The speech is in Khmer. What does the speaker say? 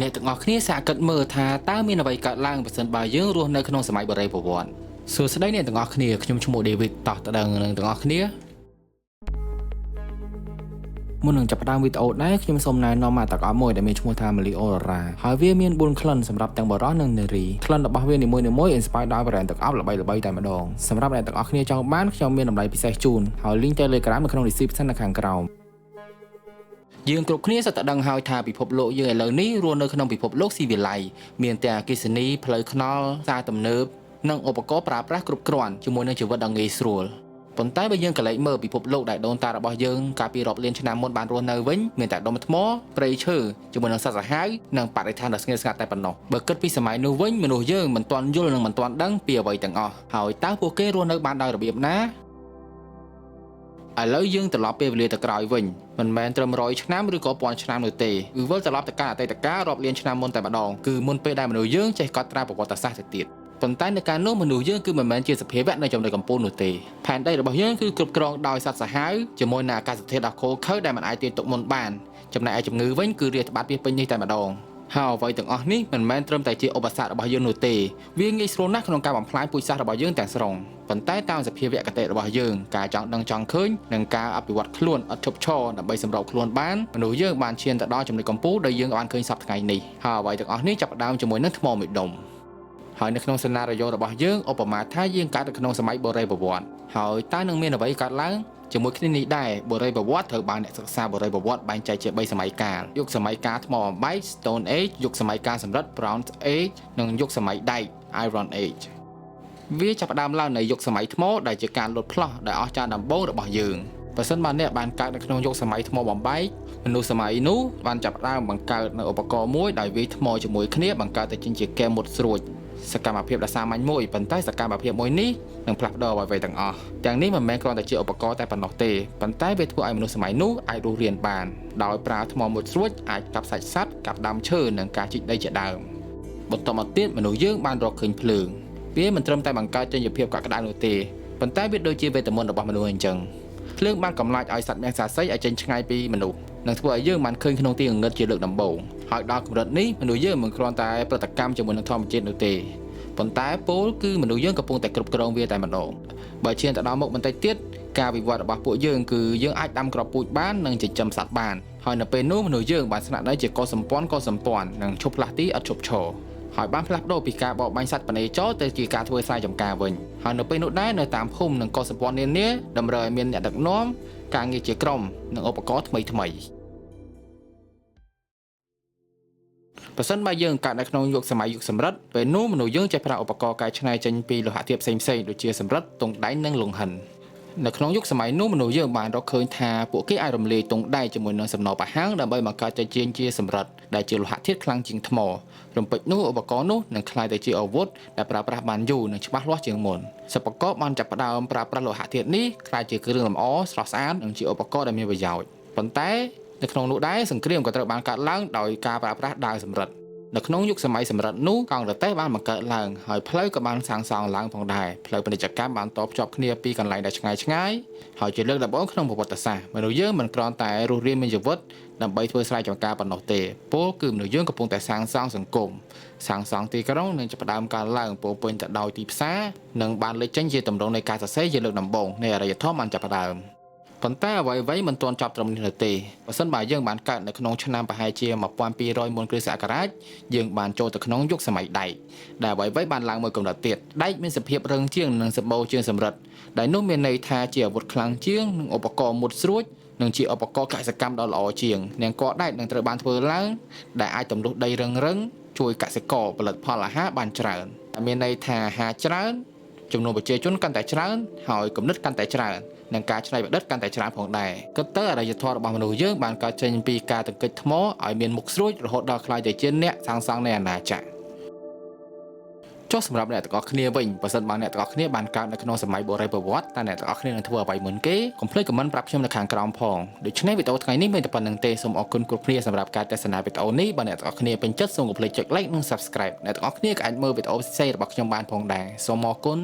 អ្នកទាំងអស់គ្នាសាកគិតមើលថាតើមានអ្វីកើតឡើងបើសិនបើយើងរស់នៅក្នុងសម័យបុរេប្រវត្តិសួស្តីអ្នកទាំងអស់គ្នាខ្ញុំឈ្មោះ David តោះតដឹងនឹងទាំងអស់គ្នាមុននឹងចាប់ផ្ដើមវីដេអូដែរខ្ញុំសូមណែនាំមកទាំងអស់មួយដែលមានឈ្មោះថា Melody Aurora ហើយវាមាន4ក្លិនសម្រាប់ទាំងបុរសនិងនារីក្លិនរបស់វានីមួយៗ inspire ដោយ brand ទាំងអស់ល្បីៗតែម្ដងសម្រាប់អ្នកទាំងអស់គ្នាចង់បានខ្ញុំមានតម្លៃពិសេសជូនហើយ link Telegram នៅក្នុង description នៅខាងក្រោមយើងគ្រប់គ្នាសុទ្ធតែដឹងហើយថាពិភពលោកយើងឥឡូវនេះរស់នៅក្នុងពិភពលោកស៊ីវិល័យមានទាំងអគ្គិសនីផ្លូវថ្នល់សារទំនើបនិងឧបករណ៍ប្រើប្រាស់គ្រប់គ្រាន់ជាមួយនឹងជីវិតដ៏ងាយស្រួលប៉ុន្តែបើយើងកលែកមើលពិភពលោកដែលដូនតារបស់យើងកាលពីរាប់លានឆ្នាំមុនបានរស់នៅវិញមានតែដុំថ្មព្រៃឈើជាមួយនឹងសត្វសាហាវនិងបរិស្ថានដ៏ស្ងៀមស្ងាត់តែប៉ុណ្ណោះបើគិតពីសម័យនោះវិញមនុស្សយើងមិនទាន់យល់និងមិនទាន់ដឹងពីអ្វីទាំងអស់ហើយតើពួកគេរស់នៅបានដោយរបៀបណាឥឡូវយើងត្រឡប់ពេលវេលាទៅក្រោយវិញមិនមែនត្រឹម100ឆ្នាំឬក៏1000ឆ្នាំនោះទេគឺវិលត្រឡប់ទៅកាន់អតីតកាលរាប់លានឆ្នាំមុនតែម្ដងគឺមុនពេលដែលមនុស្សយើងចេះកត់ត្រាប្រវត្តិសាស្ត្រទៅទៀតប៉ុន្តែនៅកាលនោះមនុស្សយើងគឺមិនមែនជាសភាវៈនៅចំណុចកំពូលនោះទេផែនដីរបស់យើងគឺគ្រប់គ្រងដោយសត្វសាហាវជាមួយនឹងអាកាសធាតុដ៏ឃោរឃៅដែលមិនអាចទាញទុកមុនបានចំណែកឯជំងឺវិញគឺរាតត្បាតវាពេញនេះតែម្ដងហើយអ្វីទាំងអស់នេះមិនមែនត្រឹមតែជាឧបសគ្គរបស់យើងនោះទេវាងាយស្រួលណាស់ក្នុងការបំផ្លាញពូជសាសន៍របស់យើងទាំងស្រុងប៉ុន្តែតាមសភាវគតិរបស់យើងការចង់ដឹងចង់ឃើញនិងការអភិវឌ្ឍខ្លួនឥតឈប់ឈរដើម្បីសម្របខ្លួនបានមនុស្សយើងបានឈានទៅដល់ចំណុចកំពូលដែលយើងបានឃើញសប្តាហ៍ថ្ងៃនេះហើយអ្វីទាំងអស់នេះចាប់ផ្ដើមជាមួយនឹងថ្មមួយដុំហើយនៅក្នុងសេណារីយ៉ូរបស់យើងឧបមាថាយើងកើតនៅក្នុងសម័យបុរេប្រវត្តិហើយតើនឹងមានអ្វីកើតឡើងជាមួយគ្នានេះដែរបុរេប្រវត្តិត្រូវបានអ្នកសិក្សាបុរេប្រវត្តិបែងចែកជា3សម័យកាលយុគសម័យកាលថ្មអំបែក Stone Age យុគសម័យកាលសំរឹទ្ធ Bronze Age និងយុគសម័យដែក Iron Age វាចាប់ផ្ដើមឡើងនៅយុគសម័យថ្មដែលជាការលុតផ្លោះដែលអស្ចារ្យដំបូងរបស់យើងបើសិនបើអ្នកបានកើតនៅក្នុងយុគសម័យថ្មបំបែកមនុស្សសម័យនោះបានចាប់ផ្ដើមបង្កើតនៅឧបករណ៍មួយដោយវាយថ្មជាមួយគ្នាបង្កើតទៅជាគែមមុតស្រួចសកម្មភាពដ៏សាមញ្ញមួយប៉ុន្តែសកម្មភាពមួយនេះនឹងផ្លាស់ប្ដូរអ្វីៗទាំងអស់ទាំងនេះមិនមែនគ្រាន់តែជាឧបករណ៍តែប៉ុណ្ណោះទេប៉ុន្តែវាធ្វើឲ្យមនុស្សសម័យនោះអាចរស់រានបានដោយប្រើថ្មមួយស្រួចអាចកាប់សាច់សត្វកាប់ដើមឈើនិងការជីកដីជាដើមបន្តមកទៀតមនុស្សយើងបានរកឃើញភ្លើងវាមិនត្រឹមតែបង្កើតចេញជាភាពកក់ក្ដៅនោះទេប៉ុន្តែវាដូចជាវេទមន្តរបស់មនុស្សអញ្ចឹងភ្លើងបានកម្លាចឲ្យសត្វមាំងសាសីឲ្យចេញឆ្ងាយពីមនុស្សនិងធ្វើឲ្យយើងបានឃើញក្នុងទីងងឹតជាលើកដំបូងហើយដល់កម្រិតនេះមនុស្សយើងមិនគ្រាន់តែប្រតិកម្មជាមួយនឹងធម្មជាតិនោះទេប៉ុន្តែពលគឺមនុស្សយើងកំពុងតែគ្រប់គ្រងវាតែម្ដងបើឈានទៅដល់មុខបន្តិចទៀតការវិវត្តរបស់ពួកយើងគឺយើងអាចដាំគ្រាប់ពូជបាននិងចិញ្ចឹមសត្វបានហើយនៅពេលនោះមនុស្សយើងបានស្នាក់នៅជាកុលសម្ព័ន្ធនិងឈប់ផ្លាស់ទីអត់ឈប់ឈរហើយបានផ្លាស់ប្ដូរពីការបរបាញ់សត្វបនេចោទៅជាការធ្វើស្រែចម្ការវិញហើយនៅពេលនោះដែរនៅតាមភូមិនិងកុលសម្ព័ន្ធនានាតម្រូវឲ្យមានអ្នកដឹកនាំការងារជាក្រុមនិងឧបករណ៍ថ្មីប្រសិនបើយើងកើតនៅក្នុងយុគសម័យយុគសំរិទ្ធពេលនោះមនុស្សយើងចេះប្រើឧបករណ៍កែច្នៃចេញពីលោហៈធាតុផ្សេងៗដូចជាសំរិទ្ធទង់ដែងនិងលង្ហិននៅក្នុងយុគសម័យនោះមនុស្សយើងបានរកឃើញថាពួកគេអាចរំលាយទង់ដែងជាមួយនឹងសំណប្រហាំងដើម្បីបង្កើតចេញជាសំរិទ្ធដែលជាលោហៈធាតុខ្លាំងជាងថ្មរំពេចនោះឧបករណ៍នោះនឹងក្លាយទៅជាអាវុធដែលប្រើប្រាស់បានយូរនិងច្បាស់លាស់ជាងមុនសិប្បករបានចាប់ផ្ដើមប្រើប្រាស់លោហៈធាតុនេះក្លាយជាគ្រឿងលម្អស្រស់ស្អាតនិងជាឧបករណ៍ដែលមានប្រយោជន៍ប៉ុន្តែនៅក្នុងនោះដែរសង្គ្រាមក៏ត្រូវបានកើតឡើងដោយការប្រើប្រាស់ដាវសំរិទ្ធនៅក្នុងយុគសម័យសំរិទ្ធនោះកង់រទេះបានបង្កើតឡើងហើយផ្លូវក៏បានសាងសង់ឡើងផងដែរផ្លូវពាណិជ្ជកម្មបានតភ្ជាប់គ្នាពីកន្លែងដែលឆ្ងាយហើយជាលើកដំបូងក្នុងប្រវត្តិសាស្ត្រមនុស្សយើងមិនគ្រាន់តែរស់រានមានជីវិតដើម្បីធ្វើស្រែចម្ការប៉ុណ្ណោះទេពលគឺមនុស្សយើងកំពុងតែសាងសង់សង្គមសាងសង់ទីក្រុងនិងចាប់ផ្ដើមកើនឡើងពោពេញទៅដោយទីផ្សារនិងបានលេចចេញជាទម្រង់នៃការសរសេរជាលើកដំបូងនៃអរិយធម៌បានចាប់ផ្ដើមប៉ុន្តែអ្វីៗមិនទាន់ចប់ត្រឹមនេះទេបើសិនបើយើងបានកើតនៅក្នុងឆ្នាំប្រហែលជា1200មុនគ្រិស្តសករាជយើងបានចូលទៅក្នុងយុគសម័យដែកដែលអ្វីៗបានឡើងមួយកម្រិតទៀតដែកមានសភាពរឹងជាងនិងសម្បូរជាងសំរិទ្ធដែលនោះមានន័យថាជាអាវុធខ្លាំងជាងនិងឧបករណ៍មុតស្រួចនិងជាឧបករណ៍កសិកម្មដ៏ល្អជាងនាងកដែកនឹងត្រូវបានធ្វើឡើងដែលអាចទម្លុះដីរឹងជួយកសិករផលិតផលអាហារបានច្រើនមានន័យថាអាហារច្រើនចំនួនប្រជាជនកាន់តែច្រើនហើយគំនិតកាន់តែច្រើននិងការច្នៃប្រឌិតកាន់តែច្រើនផងដែរគិតទៅអរិយធម៌របស់មនុស្សយើងបានកើតចេញពីការទង្គិចថ្មឲ្យមានមុខស្រួចរហូតដល់ក្លាយទៅជាអ្នកសាងសង់នៃអាណាចក្រចុះសម្រាប់អ្នកទាំងអស់គ្នាវិញបើសិនបើអ្នកទាំងអស់គ្នាបានកើតនៅក្នុងសម័យបុរេប្រវត្តិតើអ្នកទាំងអស់គ្នានឹងធ្វើអ្វីមុនគេកុំភ្លេចខមមិនប្រាប់ខ្ញុំនៅខាងក្រោមផងដូច្នេះវីដេអូថ្ងៃនេះមានតែប៉ុណ្្នឹងទេសូមអរគុណគ្រប់គ្នាសម្រាប់ការទស្សនាវីដេអូនេះបើអ្នកទាំងអស់គ្នាពេញចិត្តសូមកុំភ្លេចចុច like និង subscribe អ្នកទាំងអស់គ្នាក៏អាចមើលវីដេអូផ្សេងៗរបស់ខ្ញុំបានផងដែរសូមអរគុណ